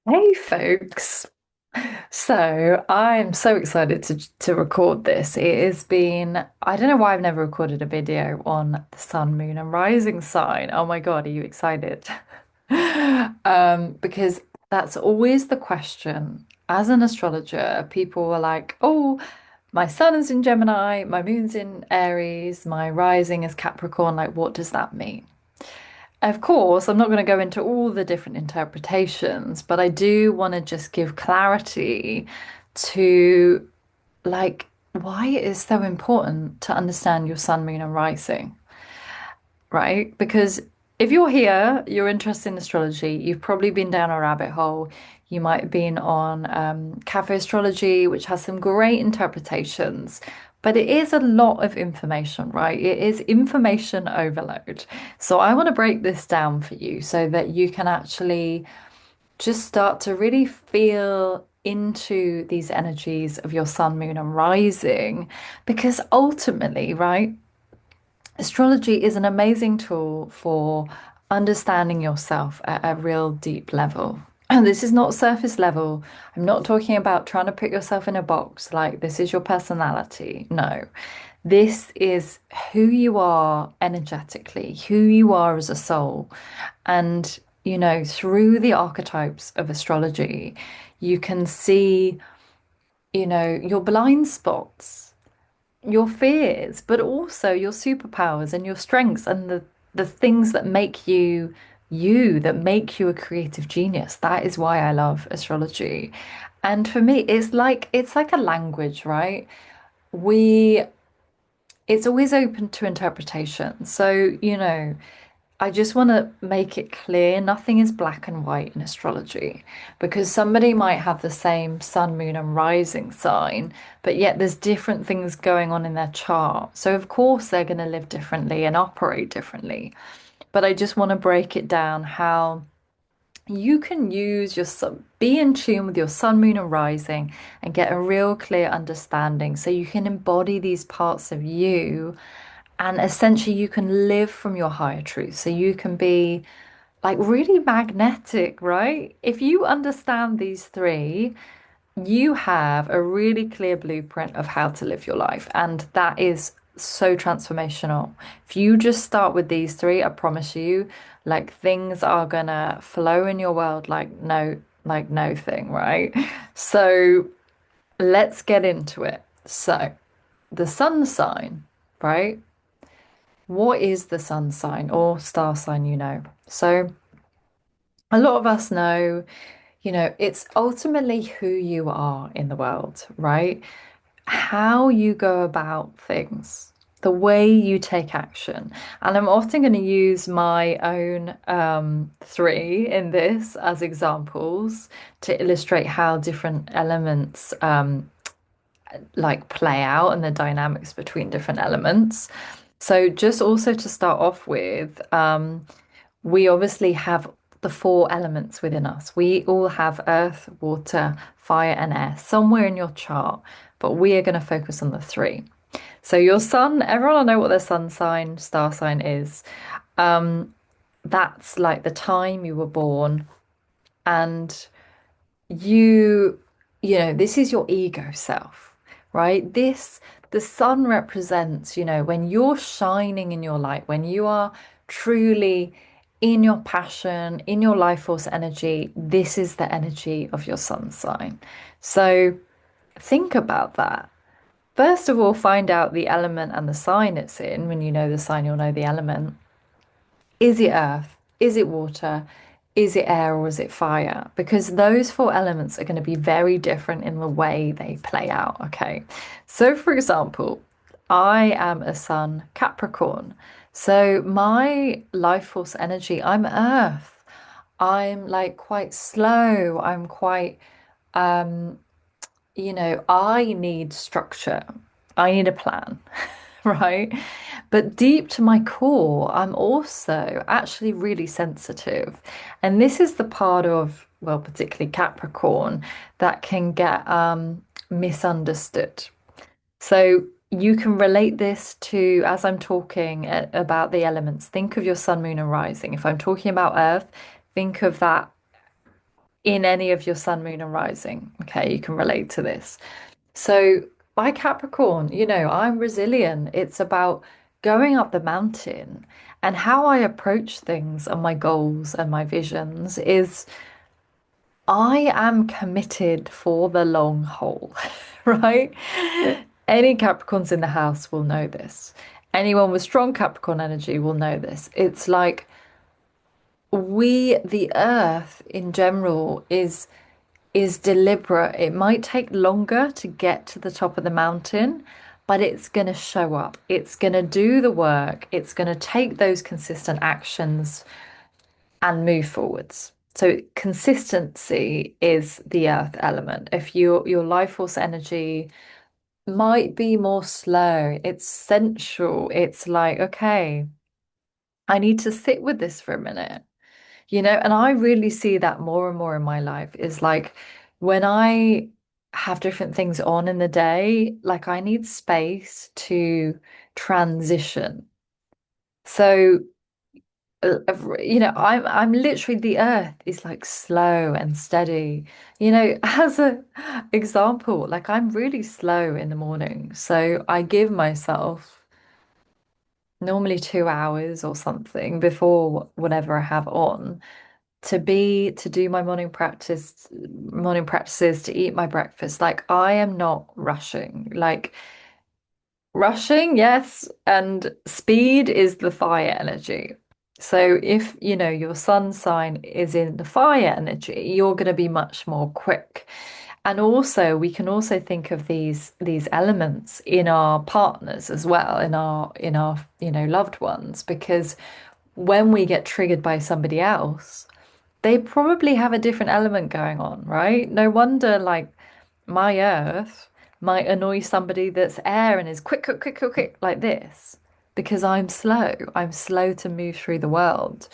Hey folks. So I'm so excited to record this. It has been, I don't know why I've never recorded a video on the sun, moon, and rising sign. Oh my God, are you excited? Because that's always the question. As an astrologer, people are like, oh, my sun is in Gemini, my moon's in Aries, my rising is Capricorn. Like, what does that mean? Of course, I'm not going to go into all the different interpretations, but I do want to just give clarity to why it is so important to understand your sun, moon, and rising, right? Because if you're here, you're interested in astrology, you've probably been down a rabbit hole. You might have been on Cafe Astrology, which has some great interpretations, but it is a lot of information, right? It is information overload. So I want to break this down for you so that you can actually just start to really feel into these energies of your sun, moon, and rising, because ultimately, right? Astrology is an amazing tool for understanding yourself at a real deep level. And this is not surface level. I'm not talking about trying to put yourself in a box like this is your personality. No, this is who you are energetically, who you are as a soul. And, through the archetypes of astrology, you can see, your blind spots, your fears, but also your superpowers and your strengths and the things that make you you, that make you a creative genius. That is why I love astrology. And for me, it's like a language, right? We It's always open to interpretation. So, I just want to make it clear nothing is black and white in astrology because somebody might have the same sun, moon, and rising sign, but yet there's different things going on in their chart. So, of course, they're going to live differently and operate differently. But I just want to break it down how you can use your sun, be in tune with your sun, moon, and rising and get a real clear understanding so you can embody these parts of you and essentially, you can live from your higher truth. So you can be like really magnetic, right? If you understand these three, you have a really clear blueprint of how to live your life. And that is so transformational. If you just start with these three, I promise you, like things are gonna flow in your world like no thing, right? So let's get into it. So the sun sign, right? What is the sun sign or star sign, So a lot of us know, it's ultimately who you are in the world, right? How you go about things, the way you take action. And I'm often going to use my own three in this as examples to illustrate how different elements like play out and the dynamics between different elements. So just also to start off with, we obviously have the four elements within us. We all have earth, water, fire, and air somewhere in your chart, but we are going to focus on the three. So your sun, everyone will know what their sun sign, star sign is. That's like the time you were born, and you this is your ego self, right? The sun represents, when you're shining in your light, when you are truly in your passion, in your life force energy, this is the energy of your sun sign. So think about that. First of all, find out the element and the sign it's in. When you know the sign, you'll know the element. Is it earth? Is it water? Is it air or is it fire? Because those four elements are going to be very different in the way they play out. Okay. So, for example, I am a sun Capricorn. So, my life force energy, I'm earth. I'm like quite slow. I'm quite, I need structure. I need a plan, right? But deep to my core, I'm also actually really sensitive. And this is the part of, well, particularly Capricorn, that can get misunderstood. So you can relate this to, as I'm talking about the elements, think of your sun, moon, and rising. If I'm talking about Earth, think of that in any of your sun, moon, and rising. Okay, you can relate to this. So, by Capricorn, I'm resilient. It's about going up the mountain. And how I approach things and my goals and my visions is I am committed for the long haul, right? Any Capricorns in the house will know this. Anyone with strong Capricorn energy will know this. It's like the earth in general is deliberate. It might take longer to get to the top of the mountain, but it's going to show up. It's going to do the work. It's going to take those consistent actions and move forwards. So consistency is the earth element. If your life force energy might be more slow, it's sensual. It's like, okay, I need to sit with this for a minute. And I really see that more and more in my life is like when I have different things on in the day, like I need space to transition. So, I'm literally the earth is like slow and steady. As a example, like I'm really slow in the morning. So I give myself normally 2 hours or something before whatever I have on to do my morning practices, to eat my breakfast. Like I am not rushing. Like rushing, yes, and speed is the fire energy. So if your sun sign is in the fire energy, you're going to be much more quick. And also we can also think of these elements in our partners as well, in our loved ones, because when we get triggered by somebody else, they probably have a different element going on, right? No wonder, like, my earth might annoy somebody that's air and is quick, quick, quick, quick, quick, like this, because I'm slow. I'm slow to move through the world.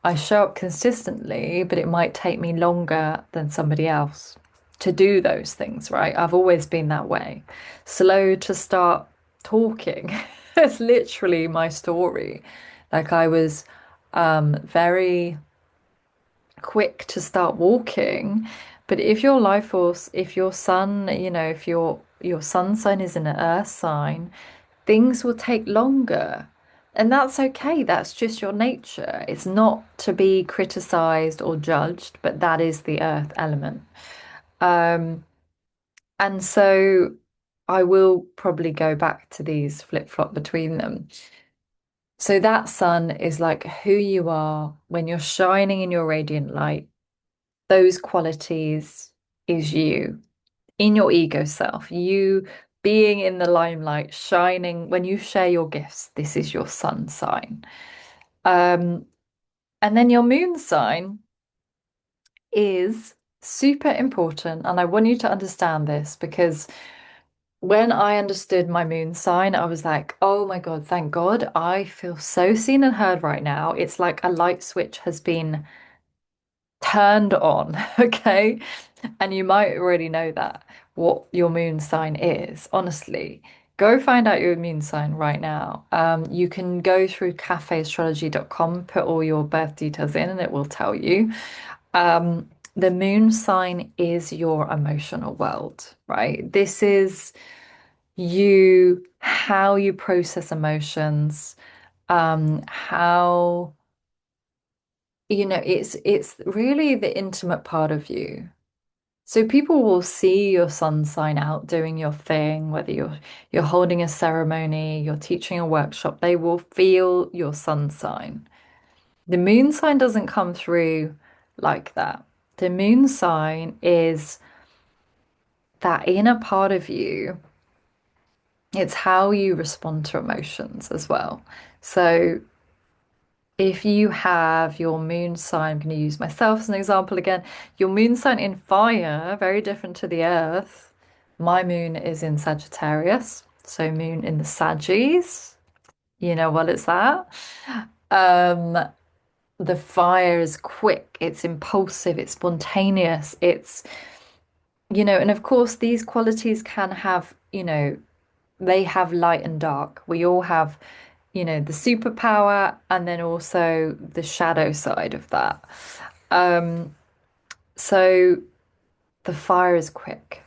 I show up consistently, but it might take me longer than somebody else to do those things, right? I've always been that way. Slow to start talking. It's literally my story. Like I was very quick to start walking. But if your life force, if your sun, if your sun sign is in an earth sign, things will take longer. And that's okay. That's just your nature. It's not to be criticized or judged, but that is the earth element. Um, and so I will probably go back to these flip-flop between them. So that sun is like who you are when you're shining in your radiant light. Those qualities is you in your ego self, you being in the limelight, shining. When you share your gifts, this is your sun sign. Um, and then your moon sign is super important. And I want you to understand this because when I understood my moon sign, I was like, oh my God, thank God. I feel so seen and heard right now. It's like a light switch has been turned on. Okay. And you might already know that, what your moon sign is. Honestly, go find out your moon sign right now. You can go through cafeastrology.com, put all your birth details in, and it will tell you. The moon sign is your emotional world, right? This is how you process emotions, how, it's really the intimate part of you. So people will see your sun sign out doing your thing, whether you're holding a ceremony, you're teaching a workshop, they will feel your sun sign. The moon sign doesn't come through like that. The moon sign is that inner part of you. It's how you respond to emotions as well. So if you have your moon sign, I'm going to use myself as an example again. Your moon sign in fire, very different to the earth. My moon is in Sagittarius, so moon in the Saggies. You know what it's that? Um, the fire is quick, it's impulsive, it's spontaneous, and of course these qualities can have, they have light and dark. We all have, the superpower and then also the shadow side of that. So the fire is quick.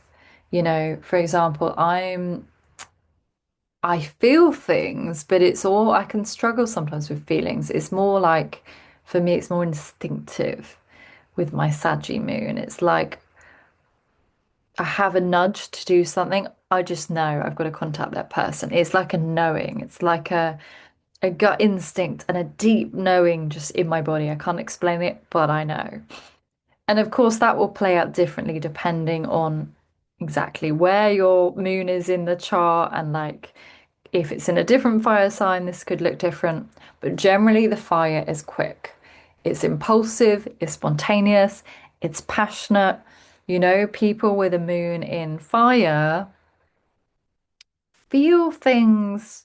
For example, I feel things, but it's all I can struggle sometimes with feelings. It's more like for me, it's more instinctive with my Saggy moon. It's like I have a nudge to do something. I just know I've got to contact that person. It's like a knowing. It's like a gut instinct and a deep knowing just in my body. I can't explain it, but I know. And of course, that will play out differently depending on exactly where your moon is in the chart. And like if it's in a different fire sign, this could look different. But generally, the fire is quick, it's impulsive, it's spontaneous, it's passionate. People with a moon in fire feel things,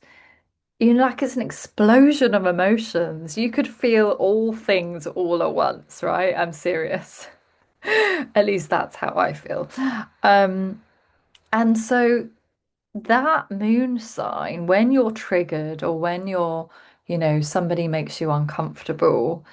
like it's an explosion of emotions. You could feel all things all at once, right? I'm serious. At least that's how I feel. Um, and so that moon sign, when you're triggered or when somebody makes you uncomfortable,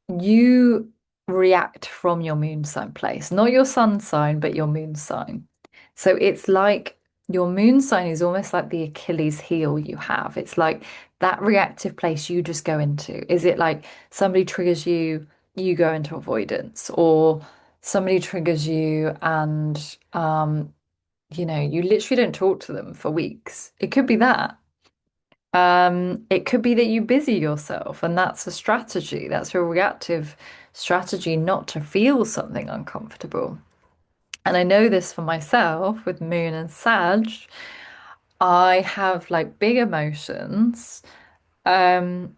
you react from your moon sign place, not your sun sign, but your moon sign. So it's like your moon sign is almost like the Achilles heel you have. It's like that reactive place you just go into. Is it like somebody triggers you, you go into avoidance, or somebody triggers you and you literally don't talk to them for weeks. It could be that. It could be that you busy yourself, and that's a strategy. That's a reactive strategy not to feel something uncomfortable. And I know this for myself with Moon and Sag. I have like big emotions, um,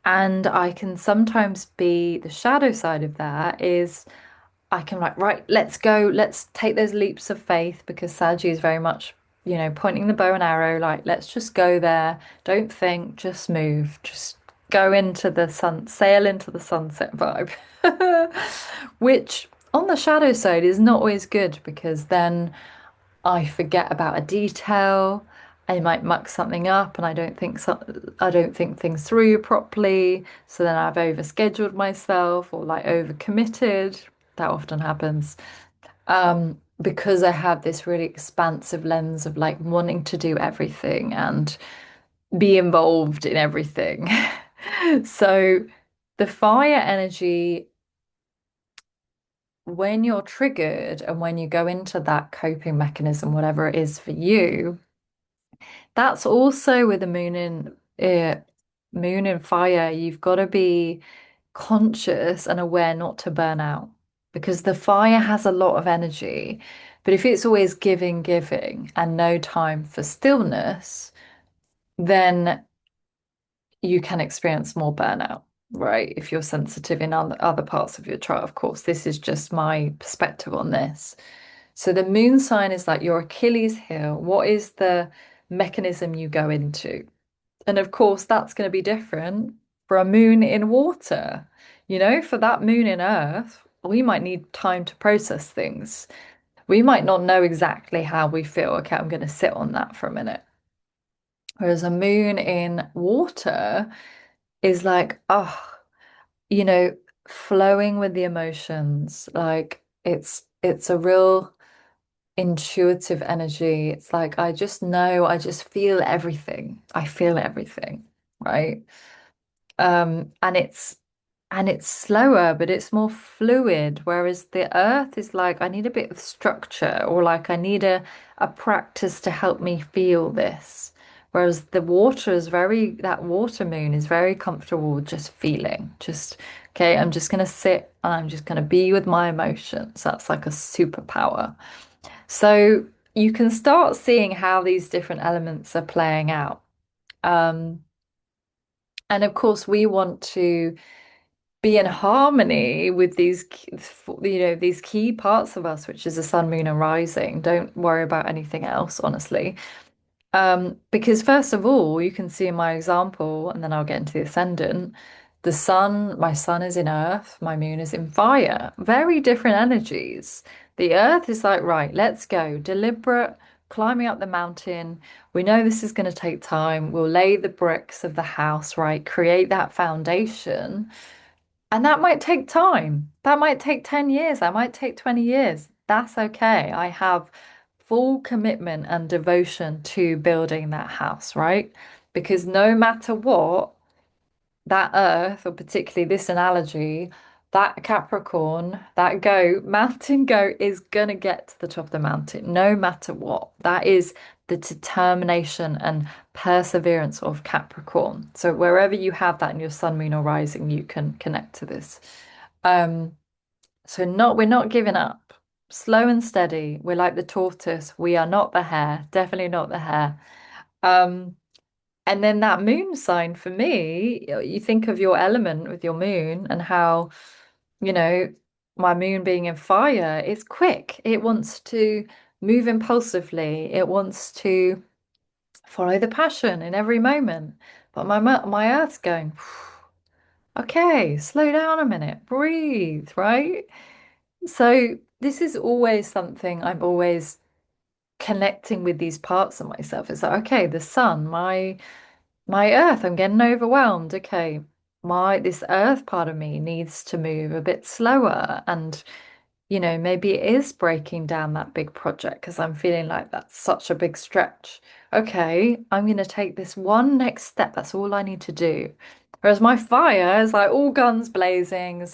and I can sometimes be the shadow side of that is I can like, right, let's go, let's take those leaps of faith because Saji is very much, pointing the bow and arrow, like, let's just go there. Don't think, just move, just go into the sun, sail into the sunset vibe. Which on the shadow side is not always good because then I forget about a detail. I might muck something up and I don't think things through properly. So then I've overscheduled myself or like overcommitted. That often happens. Because I have this really expansive lens of like wanting to do everything and be involved in everything. So the fire energy, when you're triggered and when you go into that coping mechanism, whatever it is for you, that's also with the moon in fire, you've got to be conscious and aware not to burn out because the fire has a lot of energy. But if it's always giving, giving and no time for stillness, then you can experience more burnout, right? If you're sensitive in other parts of your chart, of course, this is just my perspective on this. So the moon sign is like your Achilles heel. What is the mechanism you go into? And of course, that's going to be different for a moon in water. For that moon in Earth, we might need time to process things. We might not know exactly how we feel. Okay, I'm going to sit on that for a minute. Whereas a moon in water is like, oh, you know, flowing with the emotions. Like it's a real intuitive energy. It's like I just know, I just feel everything. I feel everything, right? And it's slower, but it's more fluid. Whereas the earth is like, I need a bit of structure, or like I need a practice to help me feel this. Whereas the water is that water moon is very comfortable with just feeling. Just, okay, I'm just gonna sit and I'm just gonna be with my emotions. That's like a superpower. So you can start seeing how these different elements are playing out. Um, and of course, we want to be in harmony with these key parts of us, which is the sun, moon, and rising. Don't worry about anything else, honestly. Because first of all, you can see in my example, and then I'll get into the ascendant. My sun is in earth, my moon is in fire. Very different energies. The earth is like, right, let's go. Deliberate, climbing up the mountain. We know this is going to take time. We'll lay the bricks of the house, right? Create that foundation. And that might take time. That might take 10 years. That might take 20 years. That's okay. I have full commitment and devotion to building that house, right? Because no matter what, that earth, or particularly this analogy, that Capricorn, that goat, mountain goat is gonna get to the top of the mountain, no matter what. That is the determination and perseverance of Capricorn. So wherever you have that in your sun, moon, or rising, you can connect to this. Um, so not we're not giving up. Slow and steady. We're like the tortoise. We are not the hare. Definitely not the hare. Um, and then that moon sign for me, you think of your element with your moon and how, you know, my moon being in fire, it's quick. It wants to move impulsively. It wants to follow the passion in every moment. But my earth's going, okay, slow down a minute, breathe, right? So this is always something I'm always connecting with these parts of myself. It's like, okay, the sun, my earth, I'm getting overwhelmed. Okay, my this earth part of me needs to move a bit slower and maybe it is breaking down that big project because I'm feeling like that's such a big stretch. Okay, I'm going to take this one next step. That's all I need to do. Whereas my fire is like all guns blazing.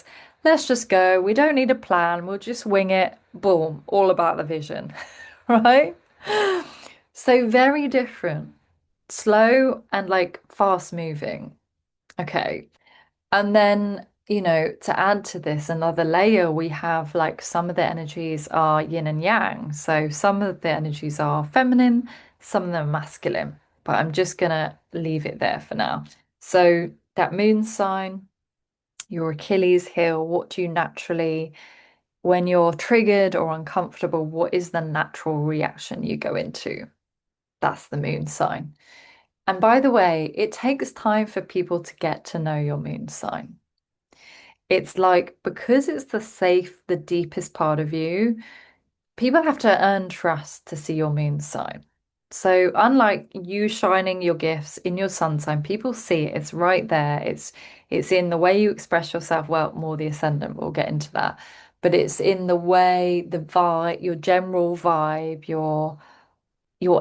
Let's just go. We don't need a plan. We'll just wing it. Boom, all about the vision, right? So very different. Slow and like fast moving. Okay. And then, to add to this, another layer, we have like some of the energies are yin and yang. So some of the energies are feminine, some of them are masculine. But I'm just gonna leave it there for now. So that moon sign, your Achilles heel, what do you naturally, when you're triggered or uncomfortable, what is the natural reaction you go into? That's the moon sign. And by the way, it takes time for people to get to know your moon sign. It's like because it's the safe, the deepest part of you, people have to earn trust to see your moon sign. So unlike you shining your gifts in your sun sign, people see it. It's right there. It's in the way you express yourself. Well, more the ascendant, we'll get into that. But it's in the way, the vibe, your general vibe, your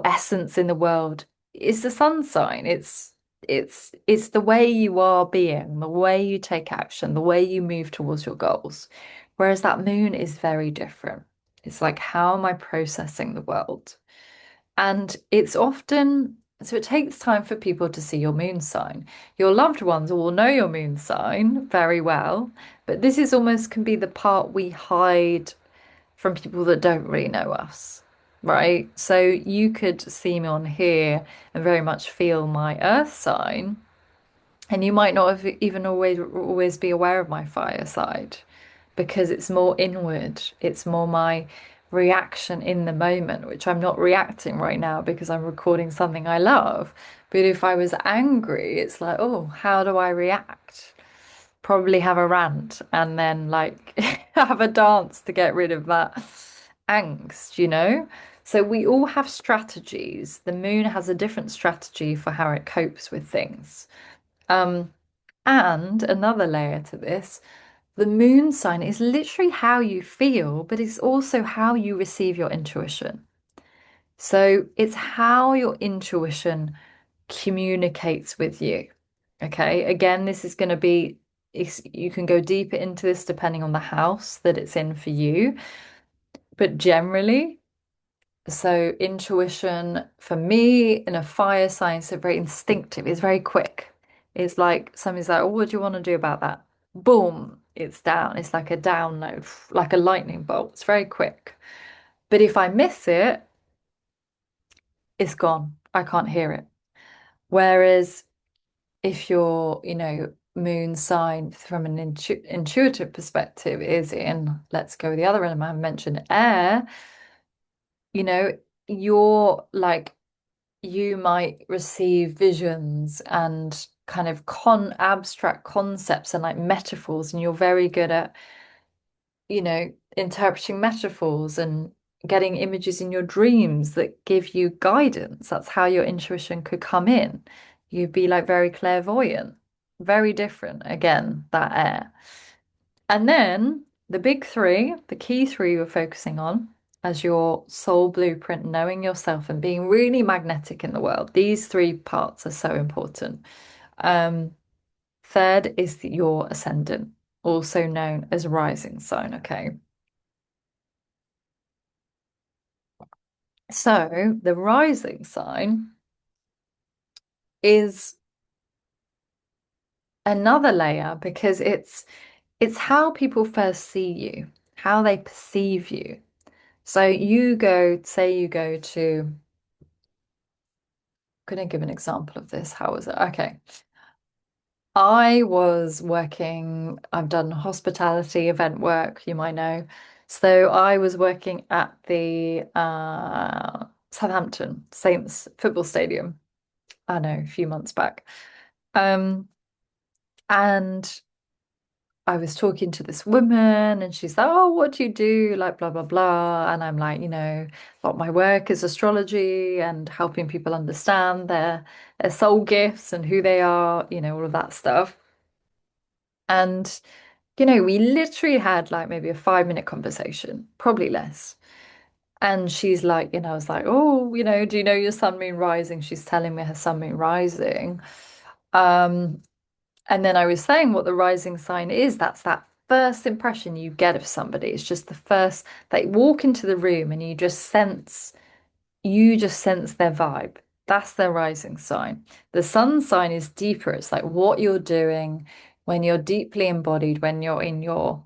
essence in the world is the sun sign. It's the way you are being, the way you take action, the way you move towards your goals. Whereas that moon is very different. It's like, how am I processing the world? And it's often, so it takes time for people to see your moon sign. Your loved ones will know your moon sign very well, but this is almost can be the part we hide from people that don't really know us, right? So you could see me on here and very much feel my earth sign, and you might not have even always be aware of my fire side because it's more inward. It's more my reaction in the moment, which I'm not reacting right now because I'm recording something I love. But if I was angry, it's like, oh, how do I react? Probably have a rant and then like have a dance to get rid of that angst. So we all have strategies. The moon has a different strategy for how it copes with things. Um, and another layer to this, the moon sign is literally how you feel, but it's also how you receive your intuition. So it's how your intuition communicates with you. Okay. Again, this is going to be, you can go deeper into this depending on the house that it's in for you. But generally, so intuition for me in a fire sign is very instinctive. It's very quick. It's like somebody's like, oh, what do you want to do about that? Boom, it's down. It's like a download, like a lightning bolt. It's very quick. But if I miss it, it's gone. I can't hear it. Whereas if your, moon sign from an intuitive perspective is in, let's go with the other element I mentioned, air, you know, you're like, you might receive visions and kind of abstract concepts and like metaphors, and you're very good at, interpreting metaphors and getting images in your dreams that give you guidance. That's how your intuition could come in. You'd be like very clairvoyant, very different. Again, that air. And then the big three, the key three you're focusing on as your soul blueprint, knowing yourself and being really magnetic in the world. These three parts are so important. Um, Third is your ascendant, also known as rising sign. Okay. So the rising sign is another layer because it's how people first see you, how they perceive you. So say you go to, I'm going to give an example of this. How was it? Okay. I've done hospitality event work, you might know. So I was working at the Southampton Saints football stadium, I know, a few months back. Um, and I was talking to this woman and she's like, oh, what do you do? Like, blah, blah, blah. And I'm like, a lot of my work is astrology and helping people understand their soul gifts and who they are, all of that stuff. And, we literally had like maybe a 5-minute conversation, probably less. And she's like, I was like, oh, do you know your sun, moon, rising? She's telling me her sun, moon, rising. Um, And then I was saying what the rising sign is. That's that first impression you get of somebody. It's just the first, they walk into the room and you just sense their vibe. That's their rising sign. The sun sign is deeper. It's like what you're doing when you're deeply embodied, when you're in your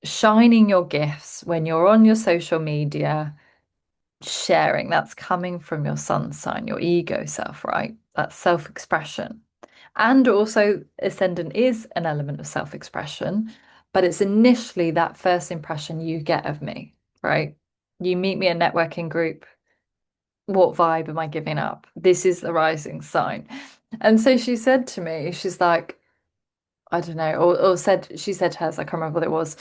shining your gifts, when you're on your social media, sharing. That's coming from your sun sign, your ego self, right? That's self-expression. And also, ascendant is an element of self-expression, but it's initially that first impression you get of me, right? You meet me in a networking group. What vibe am I giving up? This is the rising sign. And so she said to me, she's like, I don't know, or she said hers, I can't remember what it was.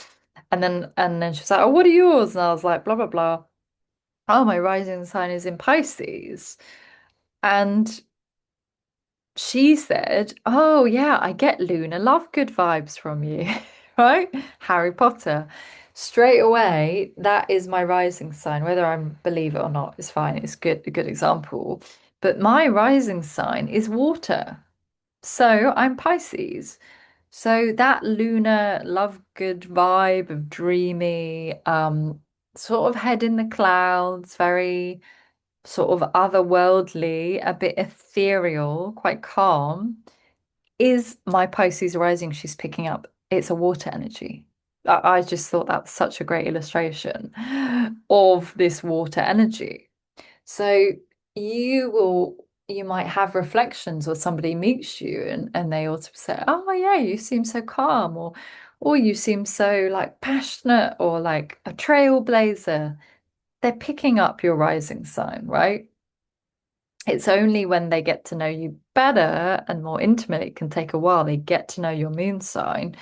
And then she was like, oh, what are yours? And I was like, blah, blah, blah. Oh, my rising sign is in Pisces. And she said, oh, yeah, I get Luna. Love good vibes from you, right? Harry Potter. Straight away, that is my rising sign. Whether I believe it or not is fine. It's good, a good example. But my rising sign is water. So I'm Pisces. So that lunar love good vibe of dreamy, sort of head in the clouds, very sort of otherworldly, a bit ethereal, quite calm, is my Pisces rising she's picking up. It's a water energy. I just thought that's such a great illustration of this water energy. So you might have reflections or somebody meets you and they also say, oh yeah, you seem so calm or you seem so like passionate or like a trailblazer. They're picking up your rising sign, right? It's only when they get to know you better and more intimately, it can take a while, they get to know your moon sign.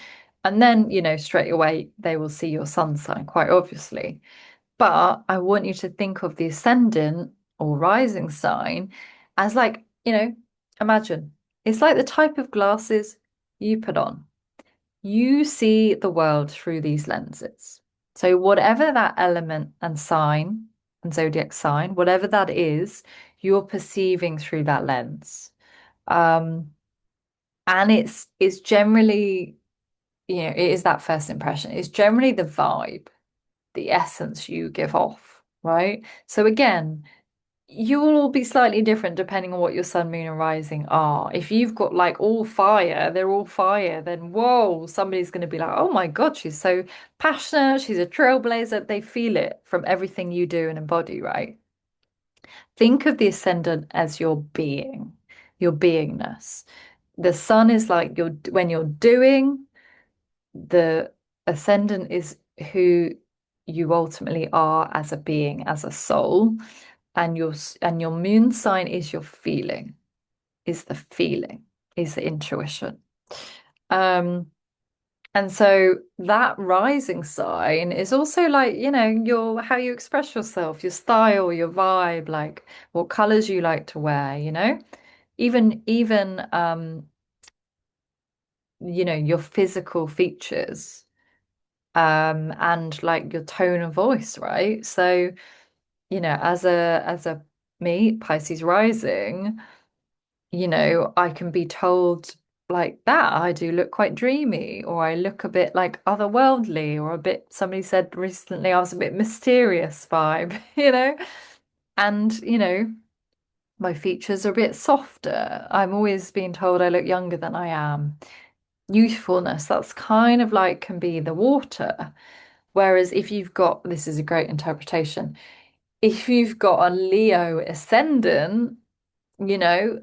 And then, straight away, they will see your sun sign, quite obviously. But I want you to think of the ascendant or rising sign as like, imagine it's like the type of glasses you put on. You see the world through these lenses. So, whatever that element and sign and zodiac sign, whatever that is, you're perceiving through that lens. Um, and it's generally, it is that first impression. It's generally the vibe, the essence you give off, right? So again, you will all be slightly different depending on what your sun, moon, and rising are. If you've got like all fire, they're all fire, then whoa, somebody's going to be like, oh my God, she's so passionate. She's a trailblazer. They feel it from everything you do and embody, right? Think of the ascendant as your being, your beingness. The sun is like when you're doing, the ascendant is who you ultimately are as a being, as a soul, and your moon sign is your feeling, is the feeling, is the intuition. Um, and so that rising sign is also like, your how you express yourself, your style, your vibe, like what colors you like to wear, even your physical features. and like your tone of voice, right? So, as a me, Pisces rising, I can be told like that I do look quite dreamy, or I look a bit like otherworldly, or a bit, somebody said recently I was a bit mysterious vibe, and my features are a bit softer. I'm always being told I look younger than I am. Youthfulness, that's kind of like can be the water. Whereas if you've got, this is a great interpretation, if you've got a Leo ascendant, you know,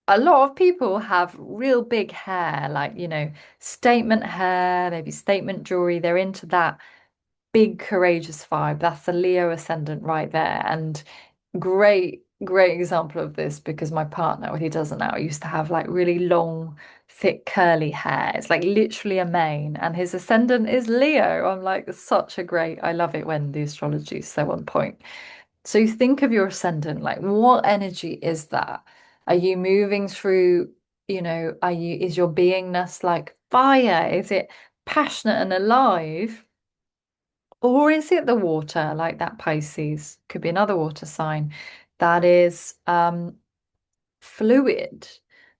a lot of people have real big hair, like, statement hair, maybe statement jewelry. They're into that big, courageous vibe. That's a Leo ascendant right there. And great, great example of this because my partner, well, he doesn't now, used to have like really long, thick, curly hair. It's like literally a mane, and his ascendant is Leo. I'm like, such a great, I love it when the astrology is so on point. So you think of your ascendant, like what energy is that? Are you moving through, is your beingness like fire? Is it passionate and alive? Or is it the water, like that Pisces? Could be another water sign that is fluid.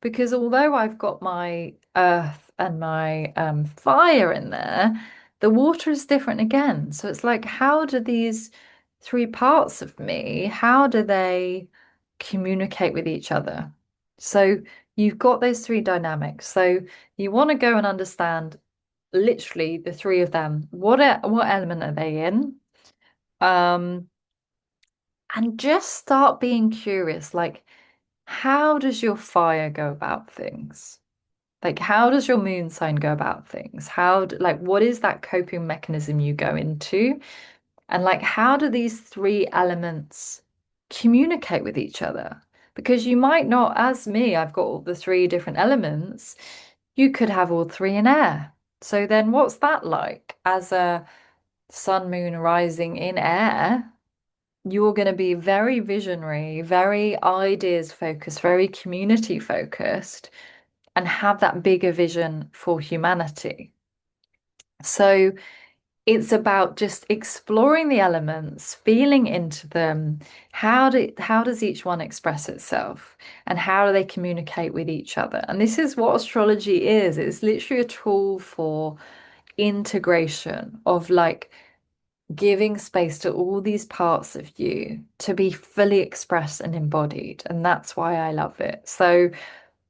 Because although I've got my earth and my fire in there, the water is different again. So it's like, how do these three parts of me, how do they communicate with each other? So you've got those three dynamics. So you want to go and understand literally the three of them. What element are they in? Um, and just start being curious, like, how does your fire go about things? Like, how does your moon sign go about things? Like, what is that coping mechanism you go into? And like, how do these three elements communicate with each other? Because you might not, as me, I've got all the three different elements. You could have all three in air. So then what's that like as a sun, moon rising in air? You're going to be very visionary, very ideas focused, very community focused, and have that bigger vision for humanity. So it's about just exploring the elements, feeling into them. How does each one express itself, and how do they communicate with each other? And this is what astrology is. It's literally a tool for integration of like giving space to all these parts of you to be fully expressed and embodied. And that's why I love it. So,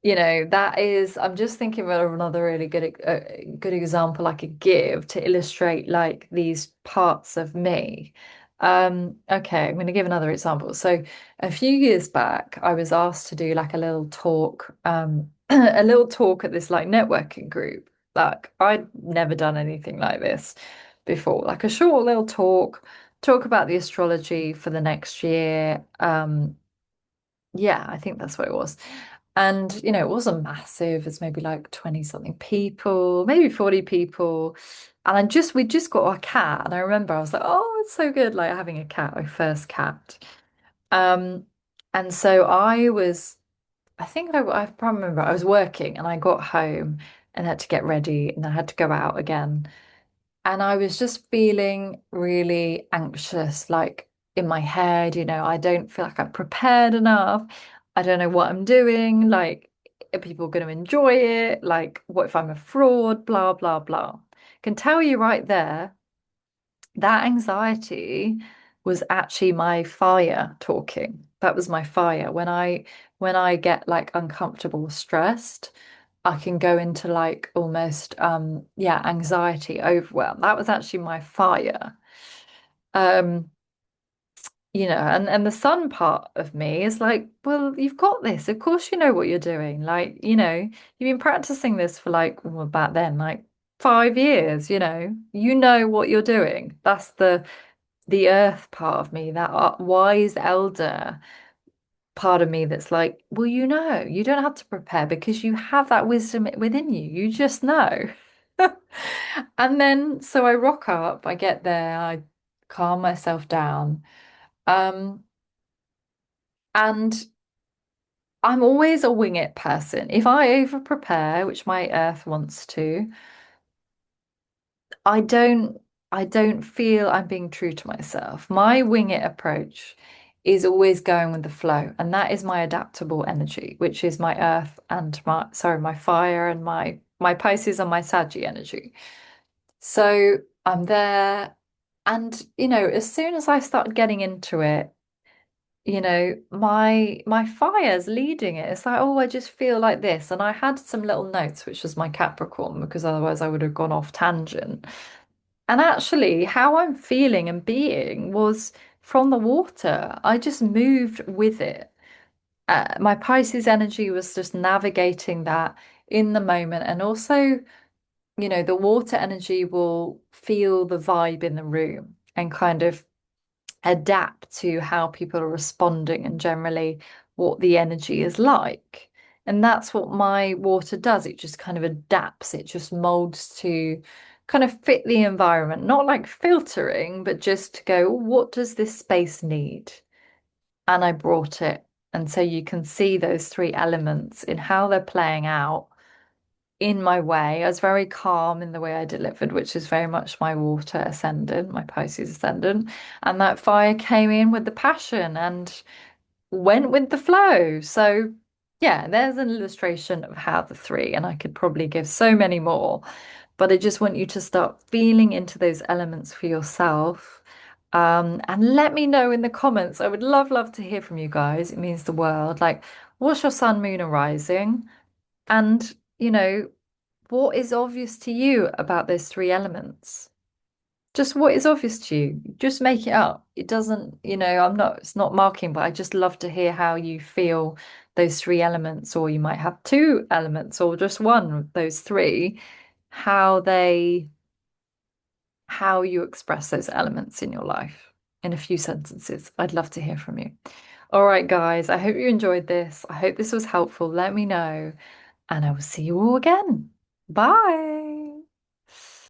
that is, I'm just thinking of another really good example I could give to illustrate like these parts of me. Okay, I'm going to give another example. So a few years back, I was asked to do like a little talk, a little talk at this like networking group. Like I'd never done anything like this before, like a short little talk about the astrology for the next year. Yeah, I think that's what it was. And, it wasn't massive. It's maybe like 20 something people, maybe 40 people. And we just got our cat. And I remember I was like, oh, it's so good, like having a cat, my first cat. Um, and so I think I can't remember, I was working and I got home and had to get ready and I had to go out again. And I was just feeling really anxious, like in my head, I don't feel like I'm prepared enough. I don't know what I'm doing. Like, are people going to enjoy it? Like, what if I'm a fraud? Blah, blah, blah. Can tell you right there, that anxiety was actually my fire talking. That was my fire. When I get like uncomfortable, stressed, I can go into like almost yeah, anxiety, overwhelm. That was actually my fire. Um, and the sun part of me is like, well, you've got this. Of course you know what you're doing. Like, you've been practicing this for like, well, back then, like 5 years, you know what you're doing. That's the earth part of me, that wise elder part of me that's like, well, you don't have to prepare because you have that wisdom within you. You just know. And then, so I rock up, I get there, I calm myself down. Um, and I'm always a wing it person. If I over prepare, which my earth wants to, I don't I don't feel I'm being true to myself. My wing it approach is always going with the flow, and that is my adaptable energy, which is my earth and my fire and my Pisces and my Saggy energy. So I'm there, and as soon as I started getting into it, my fire's leading it. It's like, oh, I just feel like this. And I had some little notes, which was my Capricorn, because otherwise I would have gone off tangent. And actually, how I'm feeling and being was from the water. I just moved with it. My Pisces energy was just navigating that in the moment. And also, the water energy will feel the vibe in the room and kind of adapt to how people are responding and generally what the energy is like. And that's what my water does. It just kind of adapts, it just molds to kind of fit the environment, not like filtering, but just to go, what does this space need? And I brought it. And so you can see those three elements in how they're playing out in my way. I was very calm in the way I delivered, which is very much my water ascendant, my Pisces ascendant. And that fire came in with the passion and went with the flow. So, yeah, there's an illustration of how the three, and I could probably give so many more, but I just want you to start feeling into those elements for yourself. And let me know in the comments. I would love to hear from you guys. It means the world. Like, what's your sun, moon, and rising? And, what is obvious to you about those three elements? Just what is obvious to you. Just make it up. It doesn't, it's not marking, but I just love to hear how you feel those three elements, or you might have two elements, or just one of those three, how they, how you express those elements in your life in a few sentences. I'd love to hear from you. All right, guys, I hope you enjoyed this. I hope this was helpful. Let me know, and I will see you all again. Bye.